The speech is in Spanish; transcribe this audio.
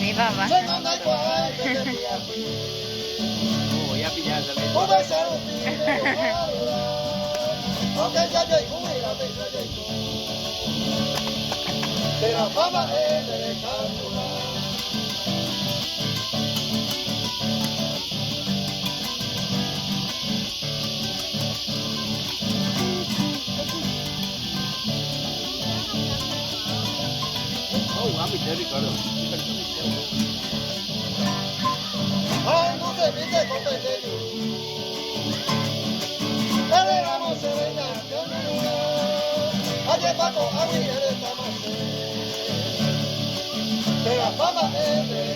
mi papá. Voy a pillar también. De la fama es de calcular. Oh, I'm dirty, Carlos. Ay, no te viste con pequeño. Elegamos se venga, yo no. Ayer Paco, a mí eres la más. De la fama es de